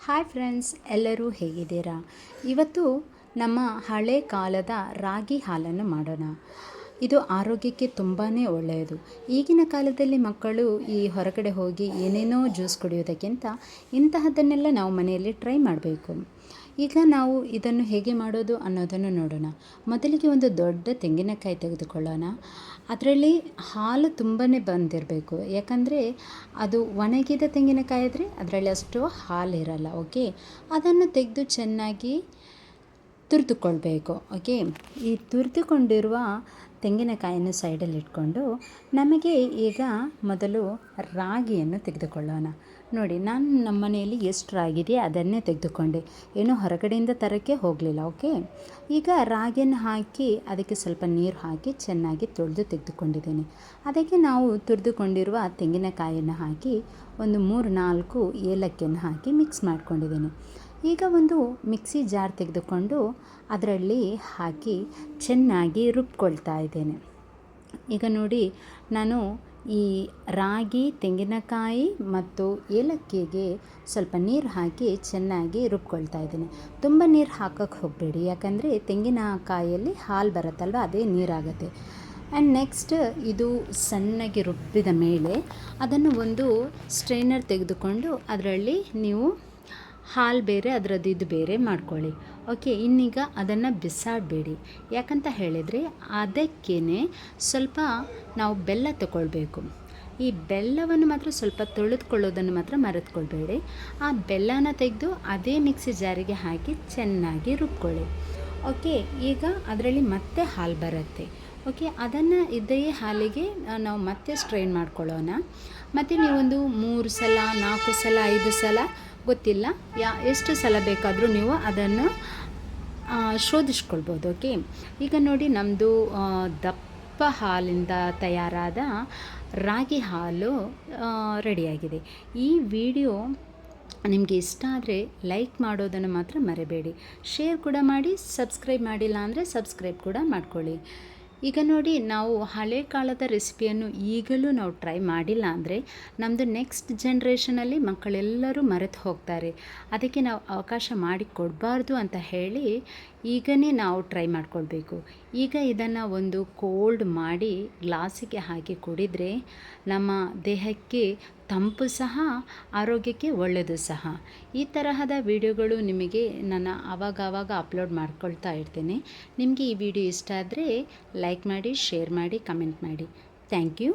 Hi friends, ಎಲ್ಲರೂ ಹೇಗಿದ್ದೀರಾ? ಇವತ್ತು ನಮ್ಮ ಹಳೆ ಕಾಲದ ರಾಗಿ ಹಾಲನ್ನು ಮಾಡೋಣ. ಇದು ಆರೋಗ್ಯಕ್ಕೆ ತುಂಬಾ ಒಳ್ಳೆಯದು. ಈಗಿನ ಕಾಲದಲ್ಲಿ ಮಕ್ಕಳು ಈ ಹೊರಗಡೆ ಹೋಗಿ ಏನೇನೋ ಜ್ಯೂಸ್ ಕುಡಿಯೋದಕ್ಕಿಂತ ಇಂತಹದ್ದನ್ನೆಲ್ಲ ನಾವು ಮನೆಯಲ್ಲಿ ಟ್ರೈ ಮಾಡಬೇಕು. ಈಗ ನಾವು ಇದನ್ನು ಹೇಗೆ ಮಾಡೋದು ಅನ್ನೋದನ್ನು ನೋಡೋಣ. ಮೊದಲಿಗೆ ಒಂದು ದೊಡ್ಡ ತೆಂಗಿನಕಾಯಿ ತೆಗೆದುಕೊಳ್ಳೋಣ. ಅದರಲ್ಲಿ ಹಾಲು ತುಂಬಾ ಬಂದಿರಬೇಕು, ಯಾಕಂದರೆ ಅದು ಒಣಗಿದ ತೆಂಗಿನಕಾಯಿ ಆದರೆ ಅದರಲ್ಲಿ ಅಷ್ಟು ಹಾಲಿರಲ್ಲ. ಓಕೆ, ಅದನ್ನು ತೆಗೆದು ಚೆನ್ನಾಗಿ ತುರಿದುಕೊಳ್ಬೇಕು. ಓಕೆ, ಈ ತುರಿದುಕೊಂಡಿರುವ ತೆಂಗಿನಕಾಯನ್ನು ಸೈಡಲ್ಲಿ ಇಟ್ಕೊಂಡು ನಮಗೆ ಈಗ ಮೊದಲು ರಾಗಿಯನ್ನು ತೆಗೆದುಕೊಳ್ಳೋಣ. ನೋಡಿ, ನಾನು ನಮ್ಮ ಮನೆಯಲ್ಲಿ ಎಷ್ಟು ರಾಗಿ ಇದೆ ಅದನ್ನೇ ತೆಗೆದುಕೊಂಡೆ, ಏನೋ ಹೊರಗಡೆಯಿಂದ ತರೋಕ್ಕೆ ಹೋಗಲಿಲ್ಲ. ಓಕೆ, ಈಗ ರಾಗಿಯನ್ನು ಹಾಕಿ ಅದಕ್ಕೆ ಸ್ವಲ್ಪ ನೀರು ಹಾಕಿ ಚೆನ್ನಾಗಿ ತೊಳೆದು ತೆಗೆದುಕೊಂಡಿದ್ದೇನೆ. ಅದಕ್ಕೆ ನಾವು ತುರಿದುಕೊಂಡಿರುವ ತೆಂಗಿನಕಾಯನ್ನು ಹಾಕಿ ಒಂದು 3-4 ಏಲಕ್ಕಿಯನ್ನು ಹಾಕಿ ಮಿಕ್ಸ್ ಮಾಡ್ಕೊಂಡಿದ್ದೇನೆ. ಈಗ ಒಂದು ಮಿಕ್ಸಿ ಜಾರ್ ತೆಗೆದುಕೊಂಡು ಅದರಲ್ಲಿ ಹಾಕಿ ಚೆನ್ನಾಗಿ ರುಬ್ಕೊಳ್ತಾ ಇದ್ದೇನೆ. ಈಗ ನೋಡಿ, ನಾನು ಈ ರಾಗಿ, ತೆಂಗಿನಕಾಯಿ ಮತ್ತು ಏಲಕ್ಕಿಗೆ ಸ್ವಲ್ಪ ನೀರು ಹಾಕಿ ಚೆನ್ನಾಗಿ ರುಬ್ಕೊಳ್ತಾ ಇದ್ದೇನೆ. ತುಂಬ ನೀರು ಹಾಕೋಕ್ಕೆ ಹೋಗಬೇಡಿ, ಯಾಕಂದರೆ ತೆಂಗಿನಕಾಯಿಯಲ್ಲಿ ಹಾಲು ಬರುತ್ತಲ್ವ, ಅದೇ ನೀರಾಗುತ್ತೆ. ಆ್ಯಂಡ್ ನೆಕ್ಸ್ಟ್ ಇದು ಸಣ್ಣಗೆ ರುಬ್ಬಿದ ಮೇಲೆ ಅದನ್ನು ಒಂದು ಸ್ಟ್ರೈನರ್ ತೆಗೆದುಕೊಂಡು ಅದರಲ್ಲಿ ನೀವು ಹಾಲು ಬೇರೆ ಅದರದ್ದು ಇದು ಬೇರೆ ಮಾಡ್ಕೊಳ್ಳಿ. ಓಕೆ, ಇನ್ನೀಗ ಅದನ್ನು ಬಿಸಾಡಬೇಡಿ. ಯಾಕಂತ ಹೇಳಿದರೆ ಅದಕ್ಕೇ ಸ್ವಲ್ಪ ನಾವು ಬೆಲ್ಲ ತಗೊಳ್ಬೇಕು. ಈ ಬೆಲ್ಲವನ್ನು ಮಾತ್ರ ಸ್ವಲ್ಪ ತೊಳೆದುಕೊಳ್ಳೋದನ್ನು ಮಾತ್ರ ಮರೆತುಕೊಳ್ಬೇಡಿ. ಆ ಬೆಲ್ಲನ ತೆಗೆದು ಅದೇ ಮಿಕ್ಸಿ ಜಾರಿಗೆ ಹಾಕಿ ಚೆನ್ನಾಗಿ ರುಬ್ಕೊಳ್ಳಿ. ಓಕೆ, ಈಗ ಅದರಲ್ಲಿ ಮತ್ತೆ ಹಾಲು ಬರುತ್ತೆ. ಓಕೆ, ಅದನ್ನು ಇದೇ ಹಾಲಿಗೆ ನಾವು ಮತ್ತೆ ಸ್ಟ್ರೈನ್ ಮಾಡ್ಕೊಳ್ಳೋಣ. ಮತ್ತು ನೀವೊಂದು 3 ಸಲ 4 ಸಲ 5 ಸಲ ಗೊತ್ತಿಲ್ಲ, ಎಷ್ಟು ಸಲ ಬೇಕಾದರೂ ನೀವು ಅದನ್ನು ಶೋಧಿಸ್ಕೊಳ್ಬೋದು. ಓಕೆ, ಈಗ ನೋಡಿ, ನಮ್ಮದು ದಪ್ಪ ಹಾಲಿಂದ ತಯಾರಾದ ರಾಗಿ ಹಾಲು ರೆಡಿಯಾಗಿದೆ. ಈ ವಿಡಿಯೋ ನಿಮಗೆ ಇಷ್ಟ ಆದರೆ ಲೈಕ್ ಮಾಡೋದನ್ನು ಮಾತ್ರ ಮರಿಬೇಡಿ. ಶೇರ್ ಕೂಡ ಮಾಡಿ. ಸಬ್ಸ್ಕ್ರೈಬ್ ಮಾಡಿಲ್ಲ ಅಂದರೆ ಸಬ್ಸ್ಕ್ರೈಬ್ ಕೂಡ ಮಾಡ್ಕೊಳ್ಳಿ. ಈಗ ನೋಡಿ, ನಾವು ಹಳೆ ಕಾಲದ ರೆಸಿಪಿಯನ್ನು ಈಗಲೂ ನಾವು ಟ್ರೈ ಮಾಡಿಲ್ಲ ಅಂದರೆ ನಮ್ಮದು ನೆಕ್ಸ್ಟ್ ಜನ್ರೇಷನಲ್ಲಿ ಮಕ್ಕಳೆಲ್ಲರೂ ಮರೆತು ಹೋಗ್ತಾರೆ. ಅದಕ್ಕೆ ನಾವು ಅವಕಾಶ ಮಾಡಿ ಕೊಡಬಾರ್ದು ಅಂತ ಹೇಳಿ ಈಗನೇ ನಾವು ಟ್ರೈ ಮಾಡ್ಕೊಳ್ಬೇಕು. ಈಗ ಇದನ್ನು ಒಂದು ಕೋಲ್ಡ್ ಮಾಡಿ ಗ್ಲಾಸಿಗೆ ಹಾಕಿ ಕುಡಿದರೆ ನಮ್ಮ ದೇಹಕ್ಕೆ ತಂಪು ಸಹ, ಆರೋಗ್ಯಕ್ಕೆ ಒಳ್ಳೆಯದು ಸಹ. ಈ ತರಹದ ವಿಡಿಯೋಗಳು ನಿಮಗೆ ನಾನು ಆವಾಗವಾಗ ಅಪ್ಲೋಡ್ ಮಾಡ್ಕೊಳ್ತಾ ಇರ್ತೇನೆ. ನಿಮಗೆ ಈ ವಿಡಿಯೋ ಇಷ್ಟ ಆದರೆ ಲೈಕ್ ಮಾಡಿ, ಶೇರ್ ಮಾಡಿ, ಕಮೆಂಟ್ ಮಾಡಿ. Thank you.